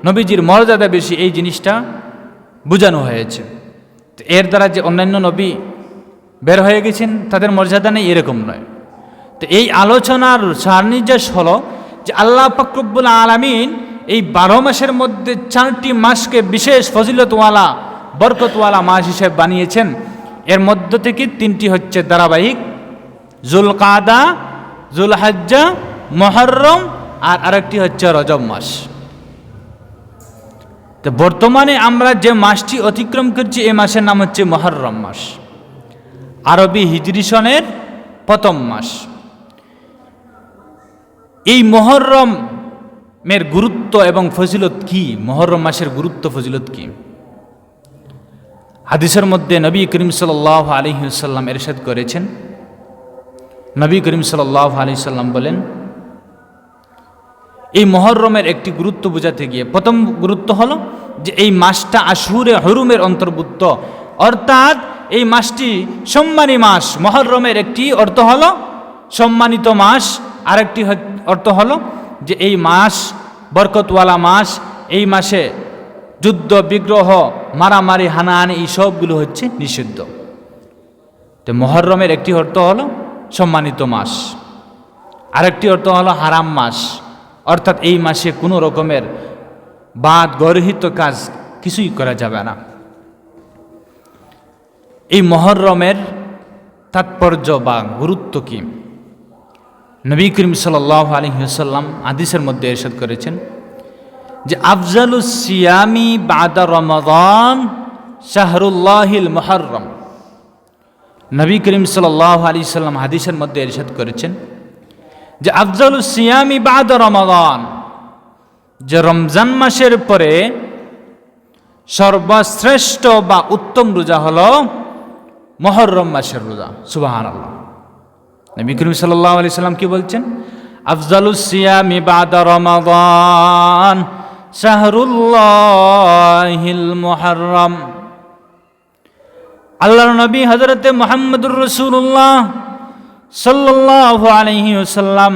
নবীজির মর্যাদা বেশি, এই জিনিসটা বোঝানো হয়েছে। তো এর দ্বারা যে অন্যান্য নবী বের হয়ে গেছেন তাদের মর্যাদা নেই, এরকম নয়। তো এই আলোচনার সারনির্যাস হলো যে আল্লাহ পাক রব্বুল আলামিন এই 12 মাসের মধ্যে 4টি মাসকে বিশেষ ফজিলতওয়ালা বরকতওয়ালা মাস হিসেবে বানিয়েছেন। এর মধ্য থেকে 3টি হচ্ছে ধারাবাহিক, যুলকাদা, যুলহজ্জা, মুহররম, আর আরেকটি হচ্ছে রজব মাস। তো বর্তমানে আমরা যে মাসটি অতিক্রম করছি এই মাসের নাম হচ্ছে মুহররম মাস, আরবি হিজরি সনের প্রথম মাস। এই মুহররমের গুরুত্ব এবং ফজিলত কি, মুহররম মাসের গুরুত্ব ফজিলত কি? হাদিসের মধ্যে নবী করিম সাল্লাল্লাহু আলাইহি ওয়াসাল্লাম ইরশাদ করেছেন। নবী করিম সাল্লাল্লাহু আলাইহি ওয়াসাল্লাম বলেন, এই মুহররমের একটি গুরুত্ব বোঝাতে গিয়ে প্রথম গুরুত্ব হলো যে এই মাসটা আশহুরে হুরুমের অন্তর্ভুক্ত, অর্থাৎ এই মাসটি সম্মানী মাস। মুহররমের একটি অর্থ হলো সম্মানিত মাস, আরেকটি অর্থ হলো যে এই মাস বরকতওয়ালা মাস। এই মাসে যুদ্ধ বিগ্রহ, মারামারি, হানাহানি এই সবগুলো হচ্ছে নিষিদ্ধ। তো মুহররমের একটি অর্থ হলো সম্মানিত মাস, আরেকটি অর্থ হলো হারাম মাস, অর্থাৎ এই মাসে কোনো রকমের বাদ গর্হিত কাজ কিছুই করা যাবে না। এই মুহররমের তাৎপর্য বা গুরুত্ব কি? নবী করিম সাল্লাল্লাহু আলাইহি ওয়াসাল্লাম হাদিসের মধ্যে ইরশাদ করেছেন যে আফজালুস সিয়ামি বাদা রমাদান শাহরুল্লাহিল মুহররম। নবী করিম সাল্লাল্লাহু আলাইহি ওয়াসাল্লাম হাদিসের মধ্যে ইরশাদ করেছেন যে আফজালুস সিয়ামি বাদা রমাদান, যে রমজান মাসের পরে সর্বশ্রেষ্ঠ বা উত্তম রোজা হলো মুহররম মাসের রোজা। সুবহানাল্লাহ। নবী করিম সাল্লাল্লাহু আলাইহি ওয়াসাল্লাম কি বলছেন? আফজালুস সিয়ামি বাদা রমাদান শাহরুল্লাহিল মুহররম। আল্লাহর নবী হযরতে মুহাম্মদুর রাসূলুল্লাহ সাল্লাল্লাহু আলাইহি ওয়াসাল্লাম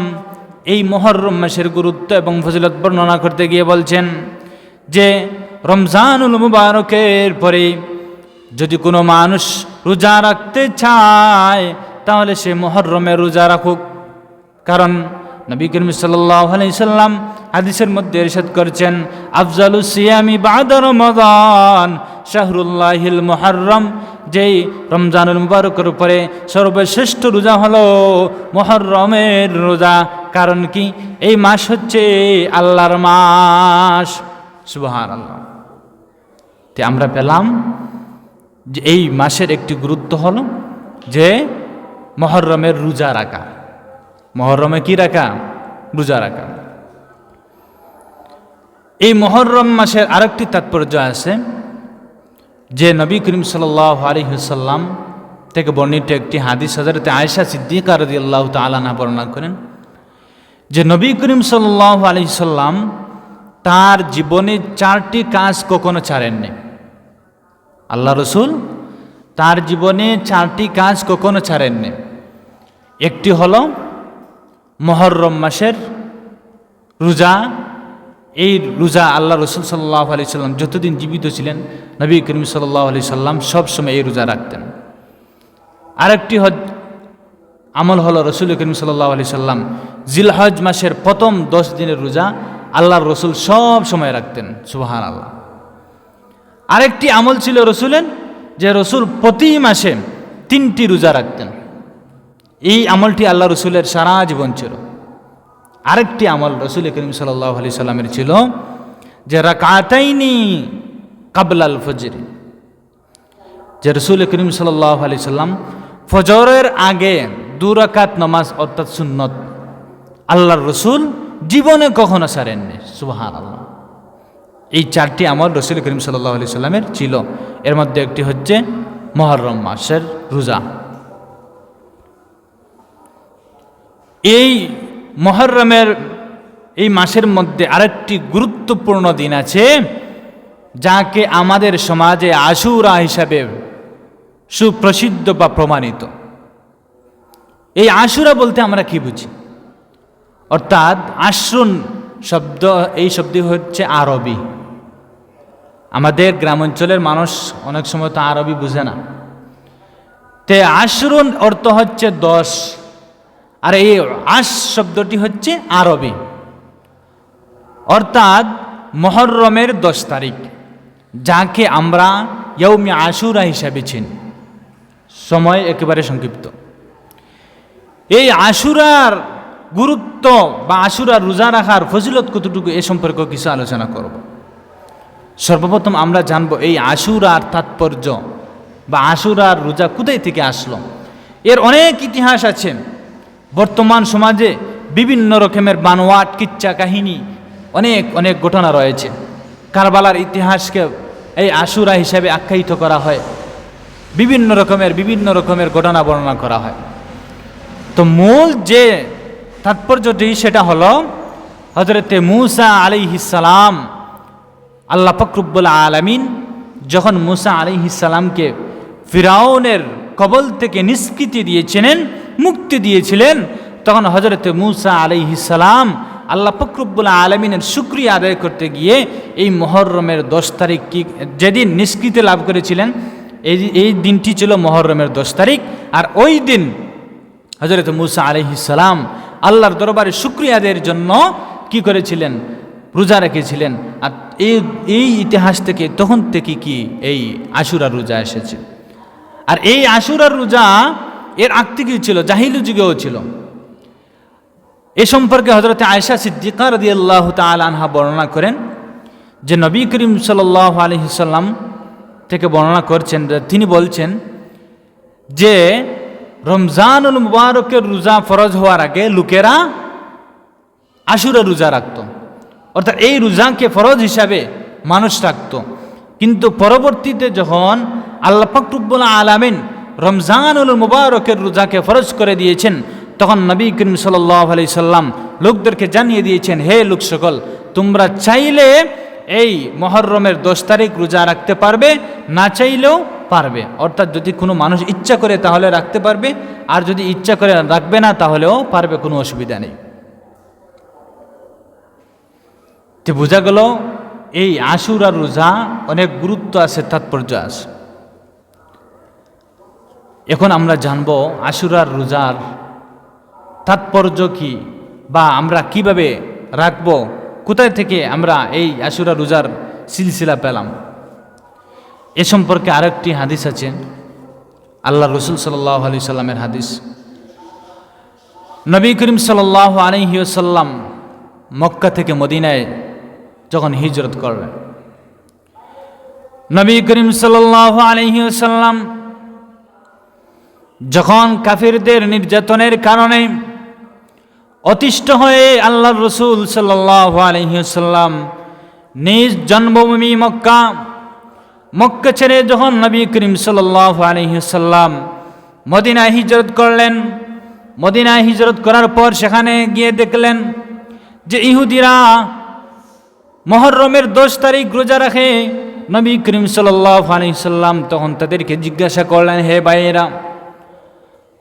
এই মুহররম মাসের গুরুত্ব এবং ফজিলত বর্ণনা করতে গিয়ে বলছেন যে রমজানুল মুবারকের পরে যদি কোনো মানুষ রোজা রাখতে চায় তাহলে সে মুহররমের রোজা রাখুক। কারণ নবী করিম সাল্লাল্লাহু আলাইহি সাল্লাম হাদিসের মধ্যে ইরশাদ করেছেন আফজালুস সিয়ামি বাদা রমাদান শাহরুল্লাহিল মুহররম, যেই রমজানুল মুবারকের উপরে সর্বশ্রেষ্ঠ রোজা হলো মুহররমের রোজা। কারণ কি? এই মাস হচ্ছে আল্লাহর মাস। সুবহানাল্লাহ। তে আমরা পেলাম যে এই মাসের একটি গুরুত্ব হলো যে মুহররমের রোজা রাখা। মুহররমে কি রাখা? রোজা রাখা। এই মুহররম মাসের আরেকটি তাৎপর্য আছে যে নবী করিম সাল্লাল্লাহু আলাইহি ওয়াসাল্লাম থেকে বর্ণিত একটি হাদিস হযরত আয়েশা সিদ্দিকা রাদিয়াল্লাহু তাআলা আনহা বর্ণনা করেন যে নবী করিম সাল্লাল্লাহু আলাইহি সাল্লাম তার জীবনে 4টি কাজ কখনো ছাড়েননি। আল্লাহ রসুল তার জীবনে 4টি কাজ কখনো ছাড়েননি। একটি হলো মুহররম মাসের রোজা। এই রোজা আল্লাহ রসুল সাল্লাল্লাহু আলাইহি সাল্লাম যতদিন জীবিত ছিলেন নবী করিম সাল্লাল্লাহু আলাইহি সাল্লাম সবসময় এই রোজা রাখতেন। আরেকটি আমল হলো রসুল করিম সাল্লাল্লাহু আলাইহি সাল্লাম জিলহজ মাসের প্রথম 10 দিনের রোজা আল্লাহর রসুল সব সময় রাখতেন। সুবহানাল্লাহ। আরেকটি আমল ছিল রসুলের যে রসুল প্রতি মাসে 3টি রোজা রাখতেন। এই আমলটি আল্লাহ রসুলের সারা জীবন ছিল। আরেকটি আমল রসুল করিম সাল্লাল্লাহু আলাইহি সাল্লামের ছিল যে রাকাতাইনি কাবলাল ফজর, যে রসুল করিম সাল্লাল্লাহু আলাইহি সাল্লাম ফজরের আগে 2 রাকাত নামাজ অর্থাৎ সুন্নত আল্লাহর রসুল জীবনে কখনো ছাড়েননি। সুবহানাল্লাহ। এই 4টি আমল রসুল করিম সাল্লাল্লাহু আলাইহি সাল্লামের ছিল। এর মধ্যে একটি হচ্ছে মুহররম মাসের রোজা। এই মুহররমের এই মাসের মধ্যে আরেকটি গুরুত্বপূর্ণ দিন আছে যাকে আমাদের সমাজে আশুরা হিসাবে সুপ্রসিদ্ধ বা প্রমাণিত। এই আশুরা বলতে আমরা কি বুঝি? অর্থাৎ আশ্রুন এই শব্দটি হচ্ছে আরবি। আমাদের গ্রামাঞ্চলের মানুষ অনেক সময় তো আরবি বুঝে না। তে আশরুন অর্থ হচ্ছে 10, আর এই শব্দটি হচ্ছে আরবি, অর্থাৎ মুহররমের 10 তারিখ, যাকে আমরা ইয়াউমে আশুরা হিসাবে চিনি। সময় একেবারে সংক্ষিপ্ত। এই আশুরার গুরুত্ব বা আশুরার রোজা রাখার ফজিলত কতটুকু এ সম্পর্কে কিছু আলোচনা করব। সর্বপ্রথম আমরা জানব এই আশুরার তাৎপর্য বা আশুরার রোজা কোথায় থেকে আসলো। এর অনেক ইতিহাস আছে। বর্তমান সমাজে বিভিন্ন রকমের বানোয়াট কিচ্ছা কাহিনী, অনেক অনেক ঘটনা রয়েছে। কারবালার ইতিহাসকে এই আশুরা হিসাবে আখ্যায়িত করা হয়, বিভিন্ন রকমের ঘটনা বর্ণনা করা হয়। তো মূল যে তাৎপর্যটি সেটা হলো হযরতে মূসা আলাইহিস সালাম, আল্লাহ পাক রব্বুল আলামিন যখন মূসা আলাইহিস সালামকে ফিরাউনের কবল থেকে নিষ্কৃতি দিয়েছিলেন, মুক্তি দিয়েছিলেন, তখন হযরতে মূসা আলাইহিস সালাম আল্লাহ পাক রব্বুল আলামিনের শুকরিয়া আদায় করতে গিয়ে এই মুহররমের 10 তারিখ যেদিন নিষ্কৃতি লাভ করেছিলেন, এই দিনটি ছিল মুহররমের 10 তারিখ। আর ওই দিন হযরত মূসা আলাইহিস সালাম আল্লাহর দরবারে শুকরিয়া আদায়ের জন্য কি করেছিলেন? রোজা রেখেছিলেন। আর এই ইতিহাস থেকে তখন থেকে কি এই আশুরার রোজা এসেছে। আর এই আশুরার রোজা এর আগ থেকেই ছিল, জাহিলি যুগেও ছিল। এ সম্পর্কে হযরতে আয়েশা সিদ্দিকা রাদিয়াল্লাহু তাআলা আনহা বর্ণনা করেন যে নবী করিম সাল্লাল্লাহু আলাইহি ওয়াসাল্লাম থেকে বর্ণনা করছেন, তিনি বলছেন যে রমজানুল মুবারকের রোজা ফরজ হওয়ার আগে লোকেরা আশুরা রোজা রাখত, অর্থাৎ এই রোজাকে ফরজ হিসাবে মানুষ রাখত। কিন্তু পরবর্তীতে যখন আল্লাহ পাক রব্বুল আলামিন রমজানুল মুবারকের রোজাকে ফরজ করে দিয়েছেন, তখন নবী করিম সাল্লাল্লাহু আলাইহি সাল্লাম লোকদেরকে জানিয়ে দিয়েছেন, হে লোক সকল, তোমরা চাইলে এই মুহররমের 10 তারিখ রোজা রাখতে পারবে, না চাইলেও পারবে। অর্থাৎ যদি কোনো মানুষ ইচ্ছা করে তাহলে রাখতে পারবে, আর যদি ইচ্ছা করে রাখবে না তাহলেও পারবে, কোনো অসুবিধা নেই। তো বোঝা গেল এই আশুরার রোজা অনেক গুরুত্ব আছে, তাৎপর্য আছে। এখন আমরা জানব আশুরার রোজার তাৎপর্য কি, বা আমরা কিভাবে রাখব, কোথায় থেকে আমরা এই আশুরা রোজার সিলসিলা পেলাম। এ সম্পর্কে আরেকটি হাদিস আছে, আল্লাহ রসুল সাল্লাল্লাহু আলাইহি সাল্লামের হাদিস। নবী করিম সাল্লাল্লাহু আলাইহি ওয়াসাল্লাম মক্কা থেকে মদিনায় যখন হিজরত করলেন, নবী করিম সাল্লাল্লাহু আলাইহি ওয়াসাল্লাম যখন কাফিরদের নির্যাতনের কারণে অতিষ্ঠ হয়ে আল্লাহ রসুল সাল্লাল্লাহু আলাইহি ওয়াসাল্লাম নিজ জন্মভূমি মক্কা ছেড়ে যখন নবী করিম সাল্লাল্লাহু আলাইহি ওয়াসাল্লাম মদিনায় হিজরত করলেন, মদিনায় হিজরত করার পর সেখানে গিয়ে দেখলেন যে ইহুদিরা মুহররমের 10 তারিখ রোজা রাখে। নবী করিম সাল্লাল্লাহু আলাইহি ওয়াসাল্লাম তখন তাদেরকে জিজ্ঞাসা করলেন, হে ভাইয়েরা,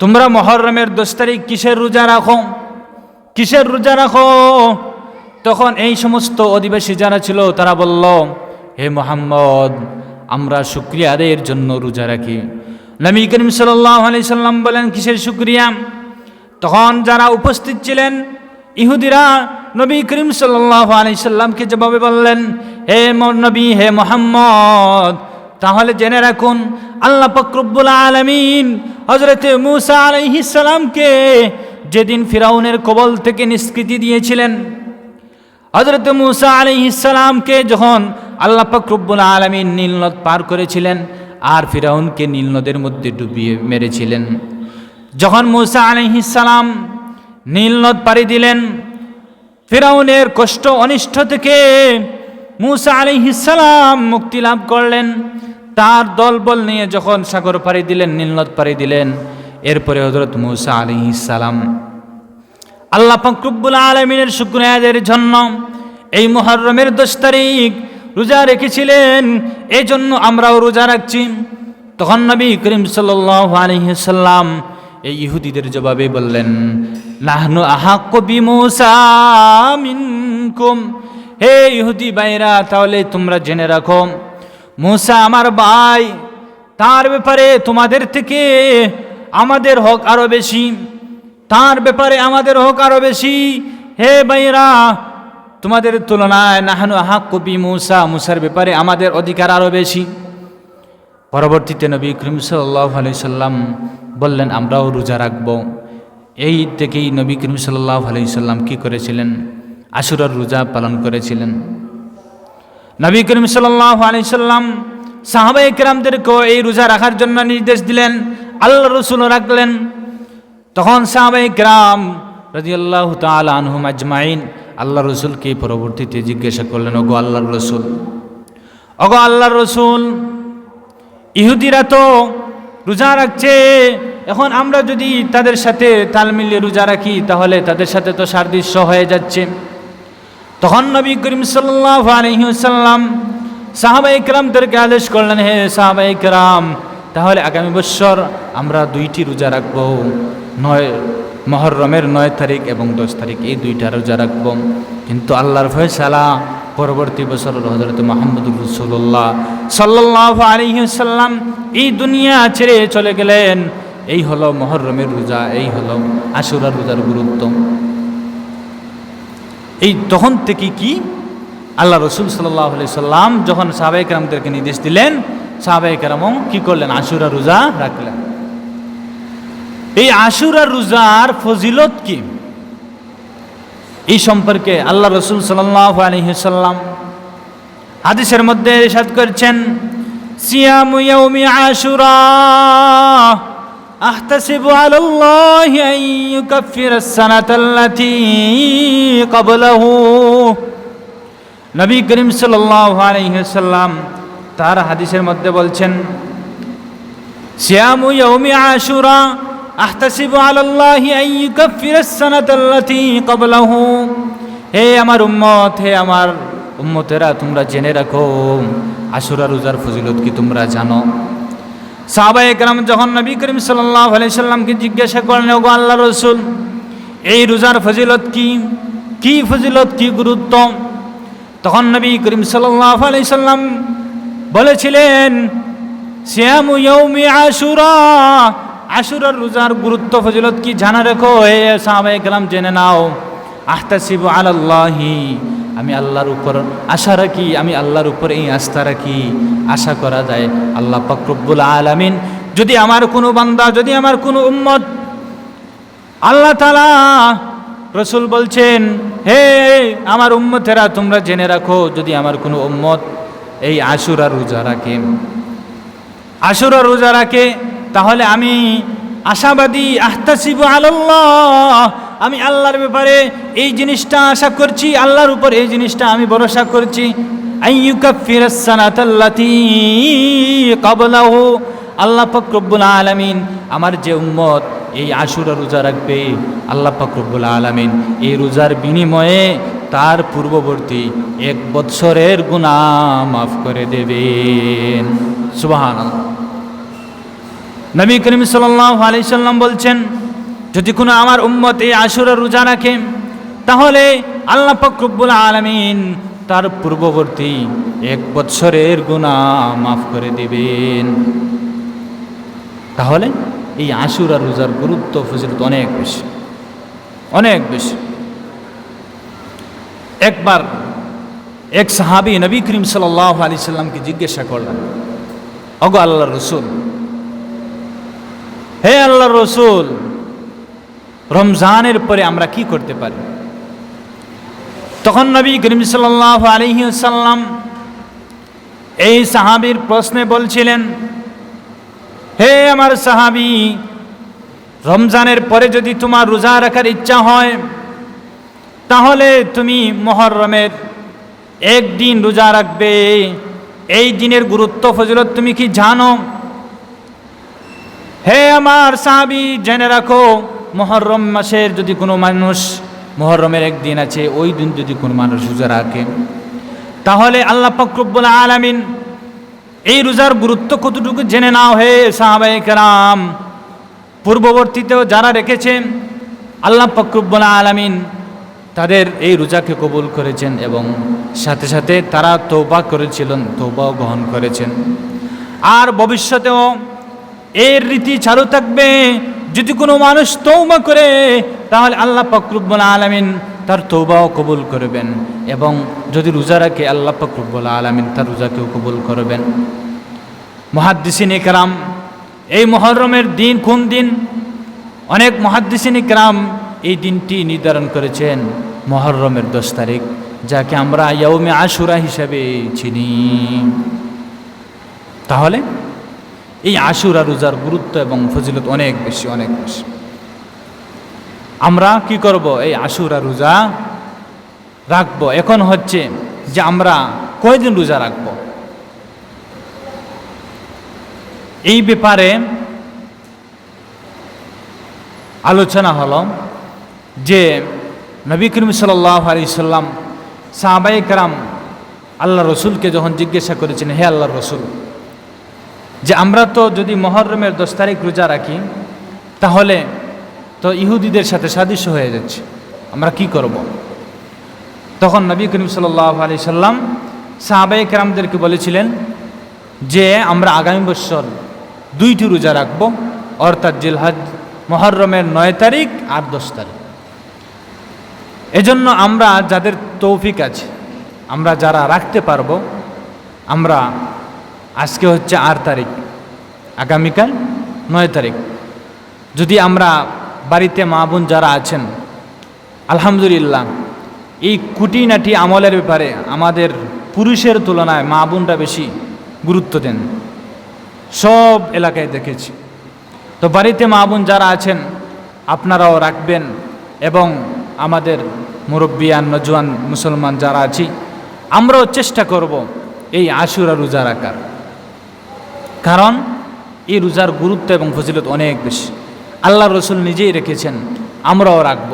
তোমরা মুহররমের 10 তারিখ কিসের রোজা রাখো? তখন এই সমস্ত অধিবাসী যারা ছিল তারা বলল, হে মুহাম্মদ, আমরা শুকরিয়া আদায়ের জন্য রোজা রাখি। নবী করিম সাল্লাল্লাহু আলাইহি সাল্লাম বলেন, কিসের শুকরিয়া? তখন যারা উপস্থিত ছিলেন ইহুদিরা নবী করিম সাল্লাল্লাহু আলাইহি সাল্লামকে জবাবে বললেন, হে নবী, হে মুহাম্মদ, তাহলে জেনে রাখুন আল্লাহ পাক রব্বুল আলামিন হযরতে মূসা আলাইহিস সালামকে যেদিন ফিরাউনের কবল থেকে নিষ্কৃতি দিয়েছিলেন, হযরতে মূসা আলাইহিস সালামকে যখন আল্লাহ পাক রব্বুল আলামিন নীল নদ পার করেছিলেন আর ফিরাউনকে নীল নদের মধ্যে ডুবিয়ে মেরেছিলেন, যখন মূসা আলাইহিস সালাম নীল নদ পাড়ি দিলেন, ফিরাউনের কষ্ট অনিষ্ট থেকে মূসা আলাইহিস সালাম মুক্তি লাভ করলেন, তার দলবল নিয়ে যখন সাগর পাড়ি দিলেন, নীল নদ পাড়ি দিলেন, এরপরে হযরত মূসা আলাইহিস সালাম আল্লাহ পাক রব্বুল আলামিনের শুকরিয়া আদায়ের জন্য এই মুহররমের 10 তারিখ রোজা রেখেছিলেন। এই জন্য আমরাও রোজা রাখছি। তখন নবী করিম সাল্লাল্লাহু আলাইহি ওয়াসাল্লাম এই ইহুদিদের জবাবে বললেন, নাহনু আহাক্কু বিমূসা মিনকুম। হে ইহুদি ভাইরা, তাহলে তোমরা জেনে রাখো, মূসা আমার ভাই, তার ব্যাপারে তোমাদের থেকে আমাদের হক আরো বেশি, তার ব্যাপারে আমাদের হক আরো বেশি। হে ভাইরা, তোমাদের তুলনায় নাহনু আহাক্কু বিমূসা, মূসার ব্যাপারে আমাদের অধিকার আরো বেশি। পরবর্তীতে নবী করিম সাল্লাল্লাহু আলাইহি সাল্লাম বললেন, আমরাও রোজা রাখব। এই থেকেই নবী করিম সাল্লাল্লাহু আলাইহি সাল্লাম কি করেছিলেন? আশুরার রোজা পালন করেছিলেন। নবী করিম সাল্লাল্লাহু আলাইহি সাল্লাম সাহাবায়ে কেরামদেরকেও এই রোজা রাখার জন্য নির্দেশ দিলেন, আল্লাহর রাসূল রাখলেন। তখন সাহাবায়ে কেরাম রাদিয়াল্লাহু তাআলা আনহুম আজমাইন আল্লাহর রাসূলকে পরবর্তীতে জিজ্ঞাসা করলেন, ওগো আল্লাহর রাসূল, ওগো আল্লাহর রাসূল, ইহুদিরা তো রোজা রাখছে, এখন আমরা যদি তাদের সাথে তাল মিলিয়ে রোজা রাখি তাহলে তাদের সাথে তো সাদৃশ্য হয়ে যাচ্ছে। তখন নবী করিম সাল্লাল্লাহু আলাইহি ওয়াসাল্লাম সাহাবায়ে কেরামদেরকে আদেশ করলেন, হে সাহাবায়ে কেরাম, তাহলে আগামী বছর আমরা 2টি রোজা রাখব, মুহররমের 9 তারিখ এবং 10 তারিখ, এই 2টা রোজা রাখব। কিন্তু আল্লাহর ফয়সালা, পরবর্তী বছর হযরত মুহাম্মদুর রাসূলুল্লাহ সাল্লাল্লাহু আলাইহি ওয়াসাল্লাম এই দুনিয়া ছেড়ে চলে গেলেন। এই হলো মুহররমের রোজা, এই হলো আশুরার রোজার গুরুত্ব। এই তখন থেকে কি আল্লাহ রাসূল সাল্লাল্লাহু আলাইহি সাল্লাম যখন সাহাবায়ে কেরামদেরকে নির্দেশ দিলেন, সাহাবায়ে কেরামও কি করলেন? আশুরার রোজা রাখলেন। এই আশুরার রোজার ফজিলত কি, এই সম্পর্কে আল্লাহ রাসূল সাল্লাল্লাহু আলাইহি সাল্লাম হাদিসের মধ্যে ইরশাদ করেছেন, সিয়ামু ইয়াউমি আশুরা আহতাসিবু আলাল্লাহি আন ইউকাফিরাস সানাতাল্লাতী ক্বাবলাহু। নবী করিম সাল্লাল্লাহু আলাইহি সাল্লাম তার হাদিসের মধ্যে বলছেন, সিয়ামু ইয়াউমি আশুরা আহতাসিবু আলাল্লাহি আন ইউকাফিরাস সানাতাল্লাতী ক্বাবলাহু। হে আমার উম্মত, হে আমার উম্মতেরা, তোমরা জেনে রাখো আশুরা রোজার ফজিলত কি তোমরা জানো? সাহাবায়ে কেরাম যখন নবী করিম সাল্লাল্লাহু আলাইহি সাল্লামকে জিজ্ঞাসা করলেন, ওগো আল্লাহর রাসূল, এই রোজার ফজিলত কি, কি ফজিলত, কি গুরুত্ব? তখন নবী করিম সাল্লাল্লাহু আলাইহি সাল্লাম বলেছিলেন, সিয়ামু ইয়াউমি আশুরা, আশুরার রোজার গুরুত্ব ফজিলত কি জানা রেখো। হে সাহাবায়ে কেরাম জেনে নাও, আহতাসিবু আলাল্লাহি, আমি আল্লাহর উপর আশা রাখি, আমি আল্লাহর উপর এই আস্থা রাখি, আশা করা যায় আল্লাহ পাক রব্বুল আলামিন যদি আমার কোনো বান্দা, যদি আমার কোনো উম্মত, আল্লাহ তাআলা রাসূল বলছেন, হে আমার উম্মতেরা তোমরা জেনে রাখো, যদি আমার কোনো উম্মত এই আশুরা রোজা রাখে, আশুরা রোজা রাখে, তাহলে আমি আশাবাদী, আহতাসিবু আলাল্লাহ, আমি আল্লাহর ব্যাপারে এই জিনিসটা আশা করছি, আল্লাহর উপর এই জিনিসটা আমি ভরসা করছি, আইয়ুকাফিরাস সানাতাল্লাতী ক্বাবলাহু, আল্লাহ পাক রব্বুল আলামিন আমার যে উম্মত এই আশুরা রোজা রাখবে, আল্লাহ পাক রব্বুল আলামিন এই রোজার বিনিময়ে তার পূর্ববর্তী 1 বৎসরের গুনাহ মাফ করে দেবেন। সুবহানাল্লাহ। নবী করিম সাল্লাল্লাহু আলাইহি সাল্লাম বলছেন, যদি কোনো আমার উম্মত এই আশুরা রোজা রাখে তাহলে আল্লাহ পাক রব্বুল আলামিন তার পূর্ববর্তী 1 বৎসরের গুনাহ মাফ করে দিবেন। তাহলে এই আশুরা রোজার গুরুত্ব ফজিলত অনেক বেশি, অনেক বেশি। একবার এক সাহাবী নবী করিম সাল্লাল্লাহু আলাইহি সাল্লামকে জিজ্ঞাসা করলেন, ওগো আল্লাহর রাসূল, হে আল্লাহর রাসূল, রমজানের পরে আমরা কি করতে পারি? তখন নবী করিম সাল্লাল্লাহু আলাইহি ওয়াসাল্লাম এই সাহাবীর প্রশ্নে বলছিলেন, হে আমার সাহাবী, রমজানের পরে যদি তোমার রোজা রাখার ইচ্ছা হয় তাহলে তুমি মুহররমের 1 দিন রোজা রাখবে। এই দিনের গুরুত্ব ফজিলত তুমি কি জানো? হে আমার সাহাবী, জেনে রাখো, মুহররম মাসের যদি কোনো মানুষ, মুহররমের 1 দিন আছে, ওই দিন যদি কোনো মানুষ রোজা রাখে তাহলে আল্লাহ পাক রব্বুল আলামিন এই রোজার গুরুত্ব কতটুকু জেনে নাও হে সাহাবায়ে কেরাম। পূর্ববর্তীতেও যারা রেখেছেন আল্লাহ পাক রব্বুল আলামিন তাদের এই রোজাকে কবুল করেছেন এবং সাথে সাথে তারা তওবা করেছিলেন, তওবাও গ্রহণ করেছেন। আর ভবিষ্যতেও এর রীতি চালু থাকবে। যদি কোনো মানুষ তওবা করে তাহলে আল্লাহ পাক রব্বুল আলামিন তার তওবাও কবুল করবেন এবং যদি রোজা রাখে আল্লাহ পাক রব্বুল আলামিন তার রোজাকেও কবুল করবেন। মুহাদ্দিসিন ইকরাম এই মুহররমের দিন কোন দিন? অনেক মুহাদ্দিসিন ইকরাম এই দিনটি নির্ধারণ করেছেন মুহররমের 10 তারিখ, যাকে আমরা ইয়াউমে আশুরা হিসাবে চিনি। তাহলে এই আশুরা রোজার গুরুত্ব এবং ফজিলত অনেক বেশি, অনেক বেশি। আমরা কি করব? এই আশুরা রোজা রাখবো। এখন হচ্ছে যে আমরা কয়দিন রোজা রাখবো, এই ব্যাপারে আলোচনা হলো যে নবী করিম সাল্লাল্লাহু আলাইহি সাল্লাম সাহাবায়ে কেরাম আল্লাহ রসুলকে যখন জিজ্ঞাসা করেছেন, হে আল্লাহর রসুল, যে আমরা তো যদি মুহররমের 10 তারিখ রোজা রাখি তাহলে তো ইহুদিদের সাথে সাদৃশ্য হয়ে যাচ্ছে, আমরা কি করব? তখন নবী করিম সাল্লাল্লাহু আলাইহি সাল্লাম সাহাবায়ে কেরামদেরকে বলেছিলেন যে আমরা আগামী বছর 2টি রোজা রাখবো, অর্থাৎ জিলহজ মুহররমের 9 তারিখ আর 10 তারিখ। এজন্য আমরা যাদের তৌফিক আছে, আমরা যারা রাখতে পারবো, আমরা আজকে হচ্ছে 8 তারিখ, আগামীকাল 9 তারিখ, যদি আমরা বাড়িতে মা বোন যারা আছেন, আলহামদুলিল্লাহ এই খুঁটিনাটি আমলের ব্যাপারে আমাদের পুরুষের তুলনায় মা বোনরা বেশি গুরুত্ব দেন, সব এলাকায় দেখেছি। তো বাড়িতে মা বোন যারা আছেন আপনারাও রাখবেন এবং আমাদের মুরব্বিয়ান নজওয়ান মুসলমান যারা আছি আমরাও চেষ্টা করব এই আশুরা রোজা রাখার, কারণ এই রোজার গুরুত্ব এবং ফজিলত অনেক বেশি। আল্লাহ রসুল নিজেই রেখেছেন, আমরাও রাখব।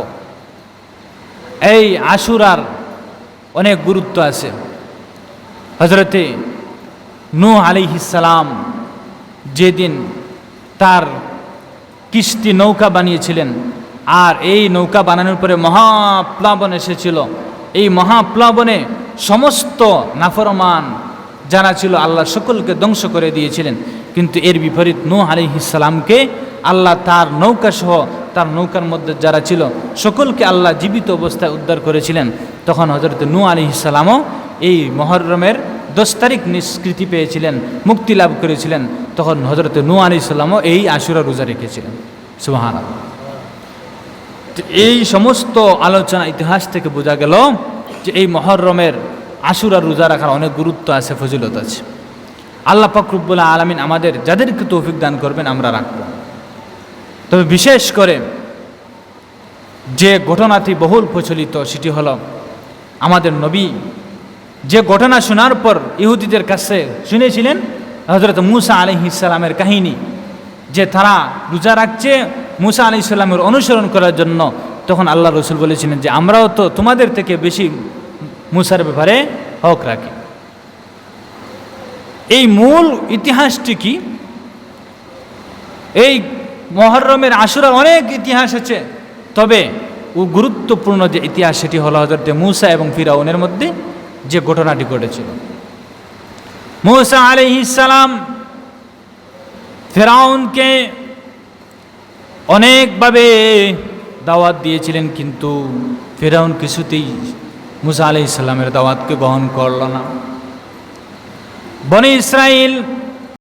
এই আশুরার অনেক গুরুত্ব আছে। হজরতে নূহ আলাইহিস সালাম যেদিন তার কিস্তি নৌকা বানিয়েছিলেন, আর এই নৌকা বানানোর পরে মহাপ্লাবন এসেছিল, এই মহাপ্লাবনে সমস্ত নাফরমান যারা ছিল আল্লাহ সকলকে ধ্বংস করে দিয়েছিলেন, কিন্তু এর বিপরীত নূহ আলাইহিস সালামকে আল্লাহ তার নৌকা সহ তার নৌকার মধ্যে যারা ছিল সকলকে আল্লাহ জীবিত অবস্থায় উদ্ধার করেছিলেন। তখন হযরত নূহ আলাইহিস সালামও এই মুহররমের 10 তারিখ নিষ্কৃতি পেয়েছিলেন, মুক্তি লাভ করেছিলেন। তখন হযরত নূহ আলাইহিস সালামও এই আশুরা রোজা রেখেছিলেন। সুবহানাল্লাহ। এই সমস্ত আলোচনা ইতিহাস থেকে বোঝা গেল যে এই মুহররমের আশুরা রোজা রাখার অনেক গুরুত্ব আছে, ফজিলত আছে। আল্লাহ পাক রব্বুল আলামিন আমাদের যাদেরকে তৌফিক দান করবেন আমরা রাখব। তবে বিশেষ করে যে ঘটনাটি বহুল প্রচলিত সেটি হলো আমাদের নবী যে ঘটনা শোনার পর ইহুদিদের কাছে শুনেছিলেন হযরত মূসা আলাইহিস সালামের কাহিনী, যে তারা রোজা রাখছে মূসা আলাইহিস সালামের অনুসরণ করার জন্য। তখন আল্লাহ রসুল বলেছিলেন যে আমরাও তো তোমাদের থেকে বেশি মূসার ব্যাপারে হক রাখি। এই মূল ইতিহাসটি কি? এই মুহররমের আশুরার অনেক ইতিহাস আছে, তবে গুরুত্বপূর্ণ যে ইতিহাস সেটি হলো হযরত মূসা এবং ফিরাউনের মধ্যে যে ঘটনাটি ঘটেছিল। মূসা আলাইহিস সালাম ফিরাউনকে অনেকভাবে দাওয়াত দিয়েছিলেন, কিন্তু ফিরাউন কিছুতেই মূসা আলাইহিস সালামের দাওয়াতকে গ্রহণ করল না। বনি ইসরাইল